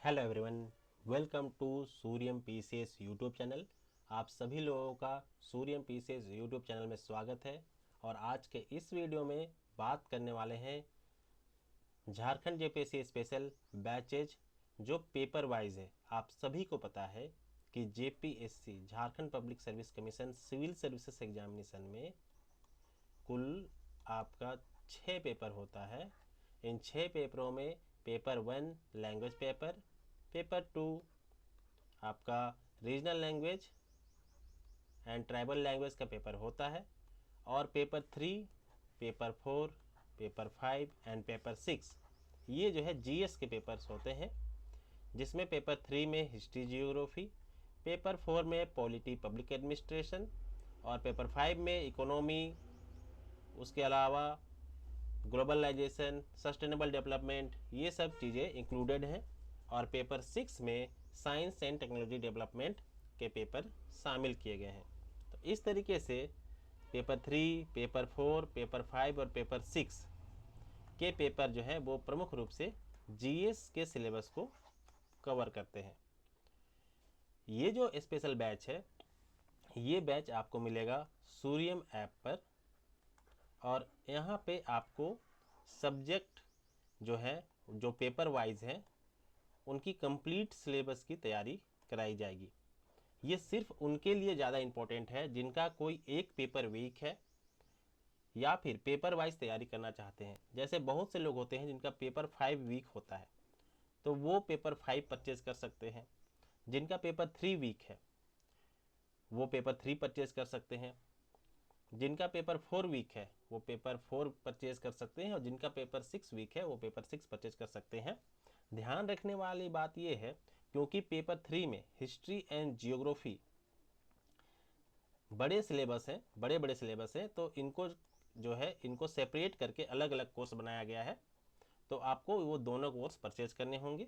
Hello everyone, welcome to Suryam PCS YouTube channel. आप सभी लोगों का सूर्यम पीसीएस यूट्यूब चैनल में स्वागत है। और आज के इस वीडियो में बात करने वाले हैं झारखंड जेपीएससी स्पेशल बैचेज जो पेपर वाइज है। आप सभी को पता है कि JPSC Jharkhand public service commission civil services examination में कुल आपका 6 पेपर होता है। इन 6 पेपरों में पेपर 1 लैंग्वेज पेपर, पेपर 2 आपका regional language and tribal language का पेपर होता है, और paper 3, paper 4, paper 5 and paper 6 ये जो है जीएस के पेपर्स होते हैं, जिसमें पेपर 3 में हिस्ट्री जियोग्राफी, पेपर 4 में पॉलिटी पब्लिक एडमिनिस्ट्रेशन और पेपर 5 में इकोनॉमी, उसके अलावा ग्लोबलाइजेशन, सस्टेनेबल डेवलपमेंट, ये सब चीज़ें इंक्लूडेड हैं। और पेपर 6 में साइंस एंड टेक्नोलॉजी डेवलपमेंट के पेपर शामिल किए गए हैं। तो इस तरीके से पेपर 3, पेपर 4, पेपर 5 और पेपर 6 के पेपर जो है वो प्रमुख रूप से जीएस के सिलेबस को कवर करते हैं। ये जो स्पेशल बैच है, ये बैच आपको मिलेगा सूर्यम ऐप पर, और यहाँ पे आपको सब्जेक्ट जो है, जो पेपर वाइज है, उनकी कंप्लीट सिलेबस की तैयारी कराई जाएगी। ये सिर्फ उनके लिए ज़्यादा इम्पोर्टेंट है जिनका कोई एक पेपर वीक है या फिर पेपर वाइज तैयारी करना चाहते हैं। जैसे बहुत से लोग होते हैं जिनका पेपर 5 वीक होता है, तो वो पेपर 5 परचेज कर सकते हैं। जिनका पेपर 3 वीक है वो पेपर 3 परचेज कर सकते हैं। जिनका पेपर 4 वीक है वो पेपर 4 परचेज कर सकते हैं, और जिनका पेपर 6 वीक है वो पेपर 6 परचेज कर सकते हैं। ध्यान रखने वाली बात यह है, क्योंकि पेपर 3 में हिस्ट्री एंड जियोग्राफी बड़े सिलेबस हैं, बड़े बड़े सिलेबस हैं, तो इनको जो है इनको सेपरेट करके अलग अलग कोर्स बनाया गया है। तो आपको वो दोनों कोर्स परचेज करने होंगे।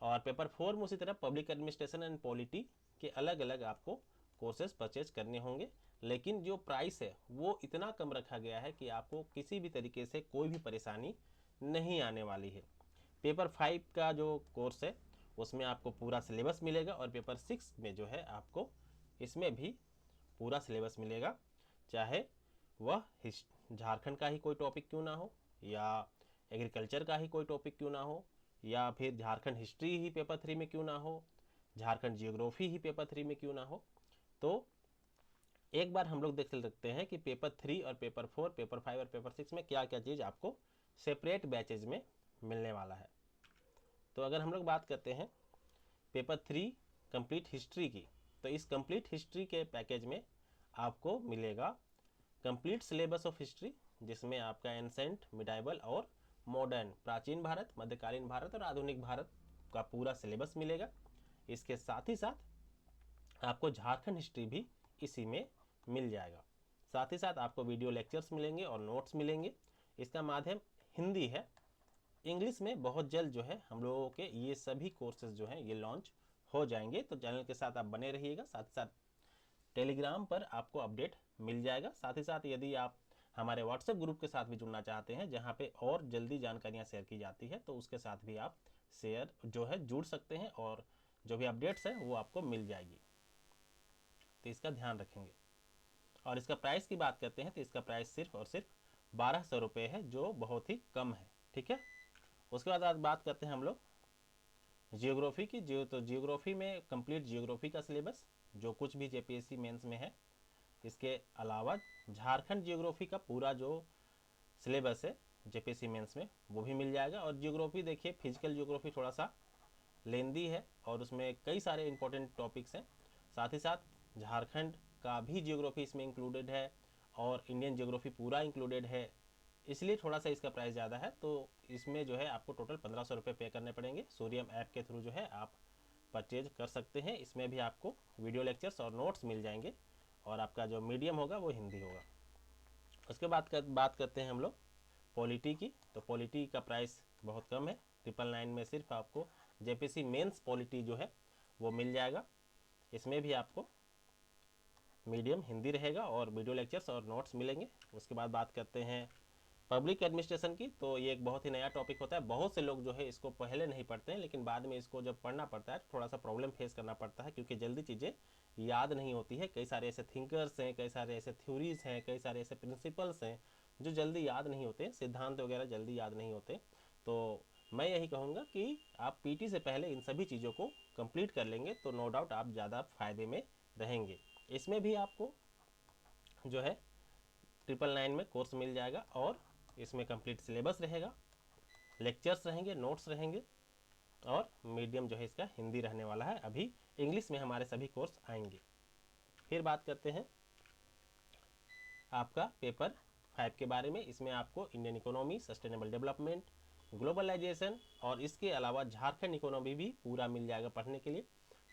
और पेपर 4 में उसी तरह पब्लिक एडमिनिस्ट्रेशन एंड पॉलिटी के अलग अलग आपको कोर्सेज परचेज करने होंगे। लेकिन जो प्राइस है वो इतना कम रखा गया है कि आपको किसी भी तरीके से कोई भी परेशानी नहीं आने वाली है। पेपर 5 का जो कोर्स है उसमें आपको पूरा सिलेबस मिलेगा, और पेपर 6 में जो है आपको इसमें भी पूरा सिलेबस मिलेगा, चाहे वह झारखंड का ही कोई टॉपिक क्यों ना हो, या एग्रीकल्चर का ही कोई टॉपिक क्यों ना हो, या फिर झारखंड हिस्ट्री ही पेपर 3 में क्यों ना हो, झारखंड जियोग्राफी ही पेपर 3 में क्यों ना हो। तो एक बार हम लोग देख सकते हैं कि पेपर 3 और पेपर 4, पेपर 5 और पेपर 6 में क्या क्या चीज़ आपको सेपरेट बैचेज में मिलने वाला है। तो अगर हम लोग बात करते हैं पेपर 3 कंप्लीट हिस्ट्री की, तो इस कंप्लीट हिस्ट्री के पैकेज में आपको मिलेगा कंप्लीट सिलेबस ऑफ हिस्ट्री, जिसमें आपका एंसेंट, मिडाइवल और मॉडर्न, प्राचीन भारत, मध्यकालीन भारत और आधुनिक भारत का पूरा सिलेबस मिलेगा। इसके साथ ही साथ आपको झारखंड हिस्ट्री भी इसी में मिल जाएगा। साथ ही साथ आपको वीडियो लेक्चर्स मिलेंगे और नोट्स मिलेंगे। इसका माध्यम हिंदी है। इंग्लिश में बहुत जल्द जो है हम लोगों के ये सभी कोर्सेज जो हैं ये लॉन्च हो जाएंगे। तो चैनल के साथ आप बने रहिएगा। साथ ही साथ टेलीग्राम पर आपको अपडेट मिल जाएगा। साथ ही साथ यदि आप हमारे व्हाट्सएप ग्रुप के साथ भी जुड़ना चाहते हैं, जहां पे और जल्दी जानकारियां शेयर की जाती है, तो उसके साथ भी आप शेयर जो है जुड़ सकते हैं, और जो भी अपडेट्स है वो आपको मिल जाएगी। तो इसका ध्यान रखेंगे। और इसका प्राइस की बात करते हैं तो इसका प्राइस सिर्फ और सिर्फ 1200 रुपये है, जो बहुत ही कम है। ठीक है। उसके बाद आज बात करते हैं हम लोग जियोग्राफी की। तो जियोग्राफी में कंप्लीट जियोग्राफी का सिलेबस जो कुछ भी जेपीएससी मेंस में है, इसके अलावा झारखंड जियोग्राफी का पूरा जो सिलेबस है जेपीएससी मेंस में वो भी मिल जाएगा। और जियोग्राफी देखिए, फिजिकल जियोग्राफी थोड़ा सा लेंदी है और उसमें कई सारे इंपॉर्टेंट टॉपिक्स हैं। साथ ही साथ झारखंड का भी जियोग्राफी इसमें इंक्लूडेड है, और इंडियन जियोग्राफी पूरा इंक्लूडेड है, इसलिए थोड़ा सा इसका प्राइस ज़्यादा है। तो इसमें जो है आपको टोटल 1500 रुपये पे करने पड़ेंगे। सूर्यम ऐप के थ्रू जो है आप परचेज कर सकते हैं। इसमें भी आपको वीडियो लेक्चर्स और नोट्स मिल जाएंगे, और आपका जो मीडियम होगा वो हिंदी होगा। उसके बाद बात करते हैं हम लोग पॉलिटी की। तो पॉलिटी का प्राइस बहुत कम है, 999 में सिर्फ आपको जेपीसी मेंस पॉलिटी जो है वो मिल जाएगा। इसमें भी आपको मीडियम हिंदी रहेगा और वीडियो लेक्चर्स और नोट्स मिलेंगे। उसके बाद बात करते हैं पब्लिक एडमिनिस्ट्रेशन की, तो ये एक बहुत ही नया टॉपिक होता है। बहुत से लोग जो है इसको पहले नहीं पढ़ते हैं, लेकिन बाद में इसको जब पढ़ना पड़ता है थोड़ा सा प्रॉब्लम फेस करना पड़ता है, क्योंकि जल्दी चीज़ें याद नहीं होती है। कई सारे ऐसे थिंकर्स हैं, कई सारे ऐसे थ्योरीज हैं, कई सारे ऐसे प्रिंसिपल्स हैं जो जल्दी याद नहीं होते, सिद्धांत वगैरह जल्दी याद नहीं होते। तो मैं यही कहूँगा कि आप पीटी से पहले इन सभी चीज़ों को कंप्लीट कर लेंगे तो नो डाउट आप ज़्यादा फायदे में रहेंगे। इसमें भी आपको जो है 999 में कोर्स मिल जाएगा, और इसमें कंप्लीट सिलेबस रहेगा, लेक्चर्स रहेंगे, नोट्स रहेंगे, और मीडियम जो है इसका हिंदी रहने वाला है। अभी इंग्लिश में हमारे सभी कोर्स आएंगे। फिर बात करते हैं आपका पेपर 5 के बारे में। इसमें आपको Indian economy, sustainable development, globalisation और इसके अलावा झारखंड इकोनॉमी भी पूरा मिल जाएगा पढ़ने के लिए।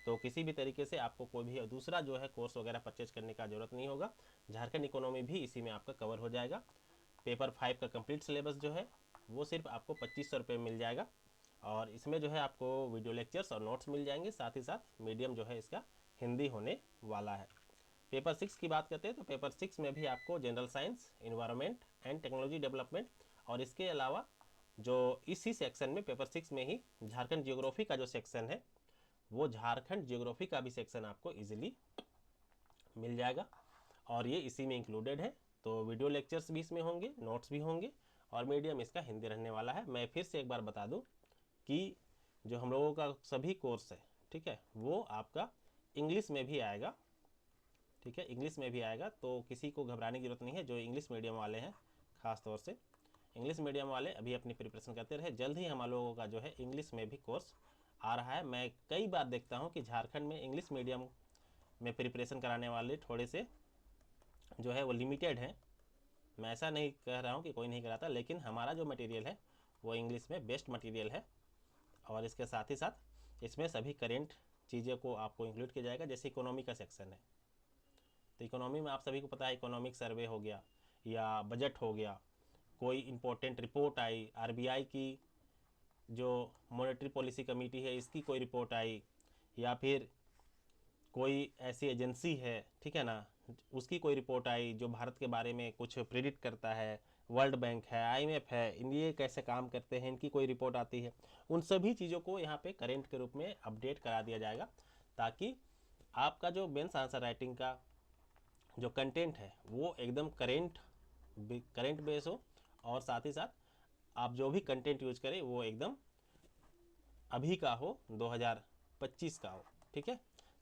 तो किसी भी तरीके से आपको कोई भी दूसरा जो है कोर्स वगैरह परचेज करने का जरूरत नहीं होगा। झारखंड इकोनॉमी भी इसी में आपका कवर हो जाएगा। पेपर 5 का कंप्लीट सिलेबस जो है वो सिर्फ आपको 2500 रुपये में मिल जाएगा, और इसमें जो है आपको वीडियो लेक्चर्स और नोट्स मिल जाएंगे। साथ ही साथ मीडियम जो है इसका हिंदी होने वाला है। पेपर 6 की बात करते हैं तो पेपर 6 में भी आपको general science, environment and technology development, और इसके अलावा जो इसी सेक्शन में पेपर 6 में ही झारखंड जियोग्राफी का जो सेक्शन है वो झारखंड जियोग्राफी का भी सेक्शन आपको इजीली मिल जाएगा, और ये इसी में इंक्लूडेड है। तो वीडियो लेक्चर्स भी इसमें होंगे, नोट्स भी होंगे, और मीडियम इसका हिंदी रहने वाला है। मैं फिर से एक बार बता दूं कि जो हम लोगों का सभी कोर्स है, ठीक है, वो आपका इंग्लिश में भी आएगा। ठीक है, इंग्लिश में भी आएगा, तो किसी को घबराने की जरूरत नहीं है। जो इंग्लिश मीडियम वाले हैं, खास तौर से इंग्लिश मीडियम वाले अभी अपनी प्रिपरेशन करते रहे। जल्द ही हम लोगों का जो है इंग्लिश में भी कोर्स आ रहा है। मैं कई बार देखता हूँ कि झारखंड में इंग्लिश मीडियम में प्रिपरेशन कराने वाले थोड़े से जो है वो लिमिटेड हैं। मैं ऐसा नहीं कह रहा हूँ कि कोई नहीं कराता, लेकिन हमारा जो मटेरियल है वो इंग्लिश में बेस्ट मटेरियल है, और इसके साथ ही साथ इसमें सभी करेंट चीज़ों को आपको इंक्लूड किया जाएगा। जैसे इकोनॉमी का सेक्शन है, तो इकोनॉमी में आप सभी को पता है इकोनॉमिक सर्वे हो गया या बजट हो गया, कोई इंपॉर्टेंट रिपोर्ट आई, आरबीआई की जो मॉनेटरी पॉलिसी कमेटी है इसकी कोई रिपोर्ट आई, या फिर कोई ऐसी एजेंसी है, ठीक है ना, उसकी कोई रिपोर्ट आई जो भारत के बारे में कुछ प्रेडिक्ट करता है, वर्ल्ड बैंक है, आईएमएफ है, ये कैसे काम करते हैं, इनकी कोई रिपोर्ट आती है, उन सभी चीज़ों को यहाँ पे करेंट के रूप में अपडेट करा दिया जाएगा, ताकि आपका जो मेंस आंसर राइटिंग का जो कंटेंट है वो एकदम करेंट बेस हो, और साथ ही साथ आप जो भी कंटेंट यूज करें वो एकदम अभी का हो, 2025 का हो। ठीक है,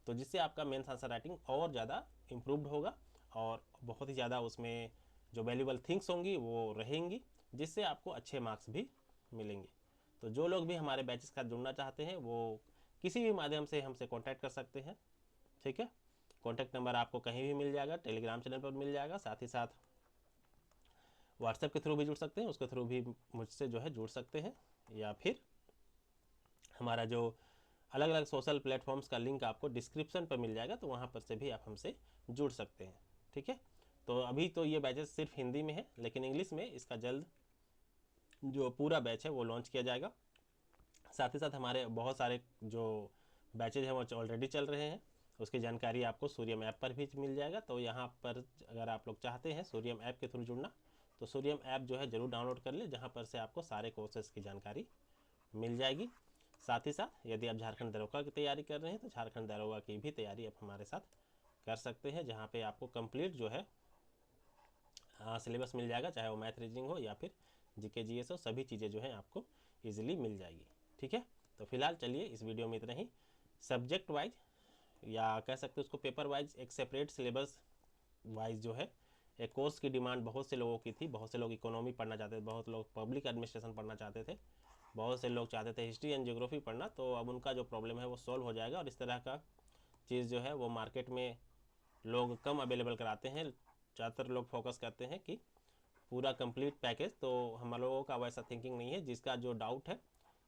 तो जिससे आपका मेंस आंसर राइटिंग और ज़्यादा इम्प्रूव्ड होगा, और बहुत ही ज़्यादा उसमें जो वैल्यूबल थिंग्स होंगी वो रहेंगी, जिससे आपको अच्छे मार्क्स भी मिलेंगे। तो जो लोग भी हमारे बैचेस का जुड़ना चाहते हैं वो किसी भी माध्यम से हमसे कॉन्टैक्ट कर सकते हैं। ठीक है, कॉन्टैक्ट नंबर आपको कहीं भी मिल जाएगा, टेलीग्राम चैनल पर मिल जाएगा, साथ ही साथ व्हाट्सएप के थ्रू भी जुड़ सकते हैं, उसके थ्रू भी मुझसे जो है जुड़ सकते हैं, या फिर हमारा जो अलग अलग सोशल प्लेटफॉर्म्स का लिंक आपको डिस्क्रिप्शन पर मिल जाएगा, तो वहाँ पर से भी आप हमसे जुड़ सकते हैं। ठीक है, तो अभी तो ये बैचेस सिर्फ हिंदी में है, लेकिन इंग्लिश में इसका जल्द जो पूरा बैच है वो लॉन्च किया जाएगा। साथ ही साथ हमारे बहुत सारे जो बैचेज हैं वो ऑलरेडी चल रहे हैं, उसकी जानकारी आपको सूर्यम ऐप पर भी मिल जाएगा। तो यहाँ पर अगर आप लोग चाहते हैं सूर्यम ऐप के थ्रू जुड़ना, तो सूर्यम ऐप जो है ज़रूर डाउनलोड कर ले, जहाँ पर से आपको सारे कोर्सेज़ की जानकारी मिल जाएगी। साथ ही साथ यदि आप झारखंड दरोगा की तैयारी कर रहे हैं तो झारखंड दरोगा की भी तैयारी आप हमारे साथ कर सकते हैं, जहाँ पे आपको कंप्लीट जो है सिलेबस मिल जाएगा, चाहे वो मैथ रीजनिंग हो या फिर जीके जीएस हो, सभी चीज़ें जो है आपको ईजिली मिल जाएगी। ठीक है, तो फिलहाल चलिए इस वीडियो में इतना ही। सब्जेक्ट वाइज या कह सकते हैं उसको पेपर वाइज एक सेपरेट सिलेबस वाइज जो है एक कोर्स की डिमांड बहुत से लोगों की थी। बहुत से लोग इकोनॉमी पढ़ना चाहते थे, बहुत लोग पब्लिक एडमिनिस्ट्रेशन पढ़ना चाहते थे, बहुत से लोग चाहते थे हिस्ट्री एंड ज्योग्राफी पढ़ना। तो अब उनका जो प्रॉब्लम है वो सॉल्व हो जाएगा, और इस तरह का चीज़ जो है वो मार्केट में लोग कम अवेलेबल कराते हैं। ज़्यादातर लोग फोकस करते हैं कि पूरा कंप्लीट पैकेज, तो हम लोगों का वैसा थिंकिंग नहीं है। जिसका जो डाउट है,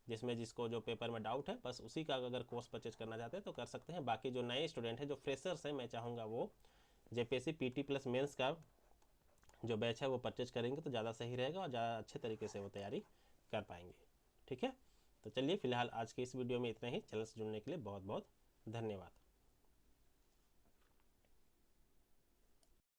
जिसमें जिसको जो पेपर में डाउट है, बस उसी का अगर कोर्स परचेज करना चाहते हैं तो कर सकते हैं। बाकी जो नए स्टूडेंट हैं, जो फ्रेशर्स हैं, मैं चाहूँगा वो जेपीएससी पीटी प्लस मेंस का जो बैच है वो परचेज करेंगे तो ज़्यादा सही रहेगा, और ज़्यादा अच्छे तरीके से वो तैयारी कर पाएंगे। ठीक है, तो चलिए फिलहाल आज के इस वीडियो में इतना ही। चैनल से जुड़ने के लिए बहुत बहुत धन्यवाद।